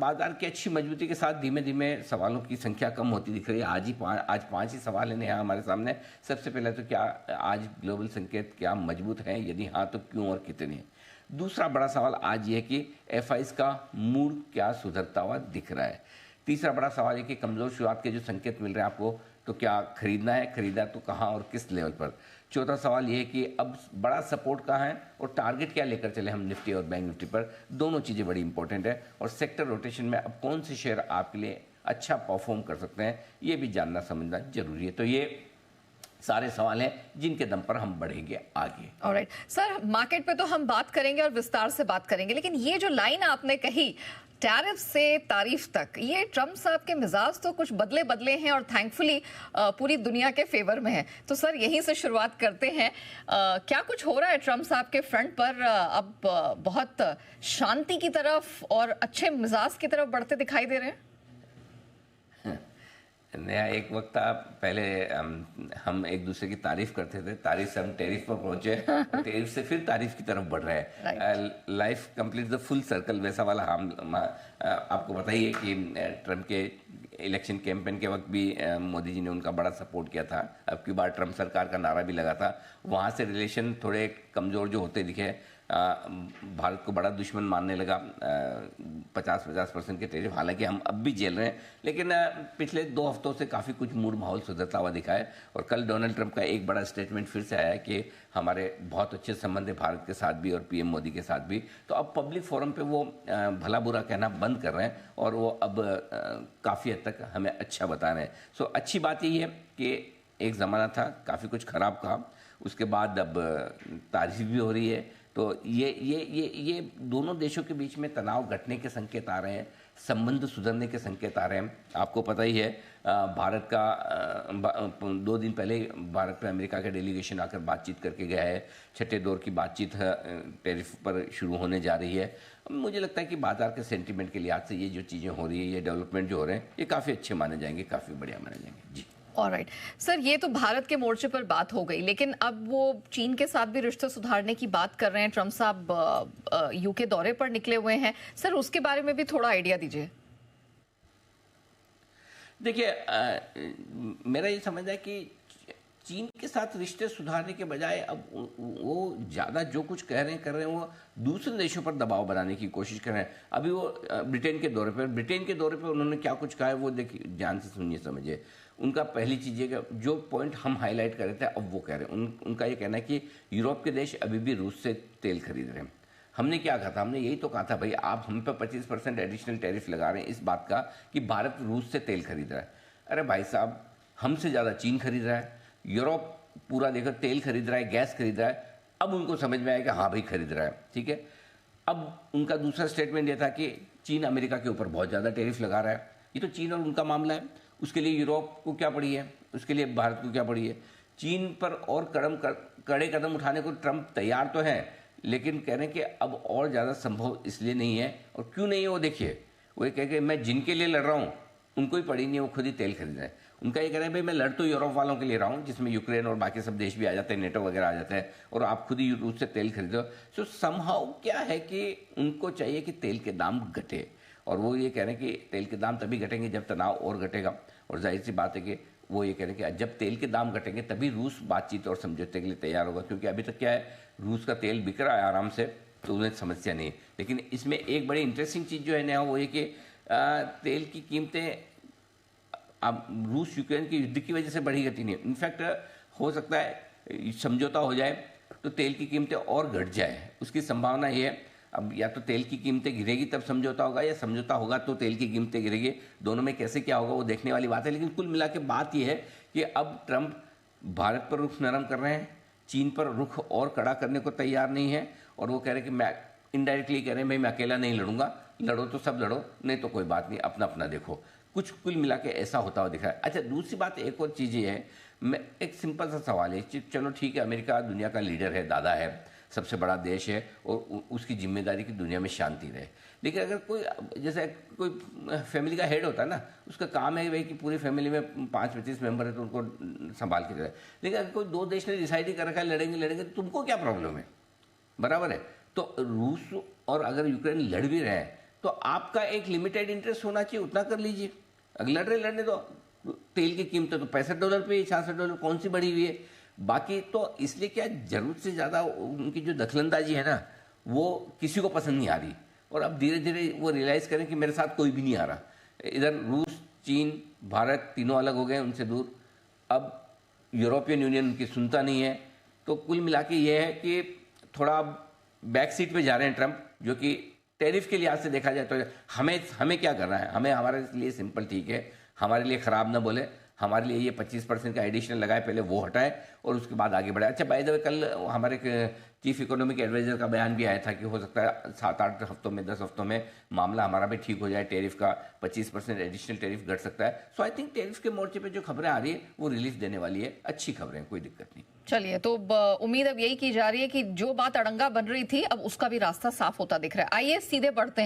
बाजार की अच्छी मजबूती के साथ धीमे धीमे सवालों की संख्या कम होती दिख रही है। आज 5 ही सवाल हैं यहाँ हमारे सामने। सबसे पहले तो क्या आज ग्लोबल संकेत क्या मजबूत हैं, यदि हाँ तो क्यों और कितने। दूसरा बड़ा सवाल आज ये है कि एफआईज का मूड क्या सुधरता हुआ दिख रहा है। तीसरा बड़ा सवाल है कि कमज़ोर शुरुआत के जो संकेत मिल रहे हैं आपको, तो क्या खरीदना है, खरीदा तो कहाँ और किस लेवल पर। चौथा सवाल ये है कि अब बड़ा सपोर्ट कहाँ है और टारगेट क्या लेकर चले हम निफ्टी और बैंक निफ्टी पर। दोनों चीज़ें बड़ी इंपॉर्टेंट है। और सेक्टर रोटेशन में अब कौन से शेयर आपके लिए अच्छा परफॉर्म कर सकते हैं, ये भी जानना समझना जरूरी है। तो ये सारे सवाल हैं जिनके दम पर हम बढ़ेंगे आगे। ऑलराइट सर, मार्केट पे तो हम बात करेंगे और विस्तार से बात करेंगे, लेकिन ये जो लाइन आपने कही टैरिफ से तारीफ तक, ये ट्रम्प साहब के मिजाज तो कुछ बदले बदले हैं और थैंकफुली पूरी दुनिया के फेवर में है। तो सर यहीं से शुरुआत करते हैं। क्या कुछ हो रहा है ट्रम्प साहब के फ्रंट पर? अब बहुत शांति की तरफ और अच्छे मिजाज की तरफ बढ़ते दिखाई दे रहे हैं। नया एक वक्त था पहले हम एक दूसरे की तारीफ करते थे, तारीफ से हम टैरिफ पर पहुंचे और टैरिफ से फिर तारीफ की तरफ बढ़ रहे हैं। Life complete the full circle वैसा वाला हम आपको बताइए कि ट्रम्प के इलेक्शन कैंपेन के वक्त भी मोदी जी ने उनका बड़ा सपोर्ट किया था। अब की बार ट्रम्प सरकार का नारा भी लगा था। वहाँ से रिलेशन थोड़े कमज़ोर जो होते दिखे, भारत को बड़ा दुश्मन मानने लगा। 50% के टैरिफ हालांकि हम अब भी झेल रहे हैं, लेकिन पिछले 2 हफ्तों से काफ़ी कुछ मूड माहौल सुधरता हुआ दिखा है। और कल डोनाल्ड ट्रंप का एक बड़ा स्टेटमेंट फिर से आया कि हमारे बहुत अच्छे संबंध है भारत के साथ भी और पीएम मोदी के साथ भी। तो अब पब्लिक फोरम पे वो भला बुरा कहना बंद कर रहे हैं और वो अब काफ़ी हद तक हमें अच्छा बता रहे हैं। सो अच्छी बात यही है कि एक ज़माना था काफ़ी कुछ ख़राब कहा, उसके बाद अब तारीफ भी हो रही है। तो ये दोनों देशों के बीच में तनाव घटने के संकेत आ रहे हैं, संबंध सुधरने के संकेत आ रहे हैं। आपको पता ही है भारत का 2 दिन पहले भारत में अमेरिका का डेलीगेशन आकर बातचीत करके गया है। छठे दौर की बातचीत टैरिफ पर शुरू होने जा रही है। मुझे लगता है कि बाजार के सेंटीमेंट के लिहाज से ये जो चीज़ें हो रही है, ये डेवलपमेंट जो हो रहे हैं, ये काफ़ी अच्छे माने जाएंगे, काफ़ी बढ़िया माने जाएंगे। जी ऑलराइट सर, ये तो भारत के मोर्चे पर बात हो गई, लेकिन अब वो चीन के साथ भी रिश्ते सुधारने की बात कर रहे हैं। ट्रम्प साहब यूके दौरे पर निकले हुए हैं। सर उसके बारे में भी थोड़ा आइडिया दीजिए। देखिए मेरा ये समझ है कि चीन के साथ रिश्ते सुधारने के बजाय अब वो ज़्यादा जो कुछ कह रहे हैं कर रहे हैं, वो दूसरे देशों पर दबाव बनाने की कोशिश कर रहे हैं। अभी वो ब्रिटेन के दौरे पर उन्होंने क्या कुछ कहा है वो देखिए, ध्यान से सुनिए समझिए। उनका पहली चीज़ है कि जो पॉइंट हम हाईलाइट कर रहे थे अब वो कह रहे हैं। उनका ये कहना है कि यूरोप के देश अभी भी रूस से तेल खरीद रहे हैं। हमने क्या कहा था, हमने यही तो कहा था भाई आप हम पे 25% एडिशनल टैरिफ लगा रहे हैं इस बात का कि भारत रूस से तेल खरीद रहा है। अरे भाई साहब, हमसे ज़्यादा चीन खरीद रहा है, यूरोप पूरा देखो तेल खरीद रहा है, गैस खरीद रहा है। अब उनको समझ में आया कि हाँ भाई खरीद रहा है, ठीक है। अब उनका दूसरा स्टेटमेंट यह था कि चीन अमेरिका के ऊपर बहुत ज़्यादा टैरिफ लगा रहा है। ये तो चीन और उनका मामला है, उसके लिए यूरोप को क्या पड़ी है, उसके लिए भारत को क्या पड़ी है। चीन पर और कड़े कदम उठाने को ट्रंप तैयार तो है, लेकिन कह रहे हैं कि अब और ज़्यादा संभव इसलिए नहीं है। और क्यों नहीं है वो देखिए, वो ये कह के मैं जिनके लिए लड़ रहा हूँ उनको ही पड़ी नहीं है, वो खुद ही तेल खरीद रहे हैं। उनका ये कह रहे हैं भाई मैं लड़ तो यूरोप वालों के लिए रहा हूँ, जिसमें यूक्रेन और बाकी सब देश भी आ जाते हैं, नेटो वगैरह आ जाते हैं, और आप खुद ही रूस से तेल खरीदो। सो समहाउ क्या है कि उनको चाहिए कि तेल के दाम घटे, और वो ये कह रहे हैं कि तेल के दाम तभी घटेंगे जब तनाव और घटेगा। और जाहिर सी बात है कि वो ये कह रहे हैं कि जब तेल के दाम घटेंगे तभी रूस बातचीत और समझौते के लिए तैयार होगा, क्योंकि अभी तक क्या है, रूस का तेल बिक रहा है आराम से, तो उन्हें समस्या नहीं है। लेकिन इसमें एक बड़ी इंटरेस्टिंग चीज़ जो है नया, वो ये कि तेल की कीमतें अब रूस यूक्रेन की युद्ध की वजह से बढ़ी घटी नहीं। इनफैक्ट हो सकता है समझौता हो जाए तो तेल की कीमतें और घट जाए, उसकी संभावना ये है। अब या तो तेल की कीमतें गिरेगी तब समझौता होगा, या समझौता होगा तो तेल की कीमतें गिरेगी। दोनों में कैसे क्या होगा वो देखने वाली बात है। लेकिन कुल मिला के बात यह है कि अब ट्रंप भारत पर रुख नरम कर रहे हैं, चीन पर रुख और कड़ा करने को तैयार नहीं है। और वो कह रहे हैं कि मैं इनडायरेक्टली कह रहे हैं भाई मैं अकेला नहीं लड़ूंगा, लड़ो तो सब लड़ो, नहीं तो कोई बात नहीं, अपना अपना देखो। कुछ कुल मिला के ऐसा होता हुआ दिख रहा है। अच्छा, दूसरी बात एक और चीज़ ये है, मैं एक सिंपल सा सवाल है, चलो ठीक है, अमेरिका दुनिया का लीडर है, दादा है, सबसे बड़ा देश है, और उसकी जिम्मेदारी की दुनिया में शांति रहे। लेकिन अगर कोई जैसे कोई फैमिली का हेड होता है ना, उसका काम है भाई कि पूरी फैमिली में 5-25 मेंबर है तो उनको संभाल के रहे। लेकिन अगर कोई 2 देश ने डिसाइड ही कर रखा है लड़ेंगे तो तुमको क्या प्रॉब्लम है, बराबर है। तो रूस और अगर यूक्रेन लड़ भी रहे हैं तो आपका एक लिमिटेड इंटरेस्ट होना चाहिए, उतना कर लीजिए। अगर लड़ने दो। तेल की कीमत तो $65 पे, $66 कौन सी बढ़ी हुई है। बाकी तो इसलिए क्या, जरूरत से ज़्यादा उनकी जो दखलंदाजी है ना, वो किसी को पसंद नहीं आ रही। और अब धीरे धीरे वो रियलाइज़ करें कि मेरे साथ कोई भी नहीं आ रहा। इधर रूस, चीन, भारत तीनों अलग हो गए उनसे दूर। अब यूरोपियन यूनियन उनकी सुनता नहीं है। तो कुल मिला के ये है कि थोड़ा बैक सीट पे जा रहे हैं ट्रंप, जो कि टैरिफ के लिहाज से देखा जाए तो हमें क्या करना है, हमें हमारे लिए सिंपल ठीक है, हमारे लिए ख़राब ना बोले, हमारे लिए ये 25% का एडिशनल लगाए, पहले वो हटाए और उसके बाद आगे बढ़े। अच्छा, बाय द वे, कल हमारे चीफ इकोनॉमिक एडवाइजर का बयान भी आया था कि हो सकता है 7-8 हफ्तों में, 10 हफ्तों में मामला हमारा भी ठीक हो जाए, टैरिफ का 25% एडिशनल टैरिफ घट सकता है। सो आई थिंक टैरिफ के मोर्चे पे जो खबरें आ रही है वो रिलीफ देने वाली है, अच्छी खबरें हैं, कोई दिक्कत नहीं। चलिए, तो उम्मीद अब यही की जा रही है कि जो बात अड़ंगा बन रही थी अब उसका भी रास्ता साफ होता दिख रहा है। आइए सीधे बढ़ते हैं।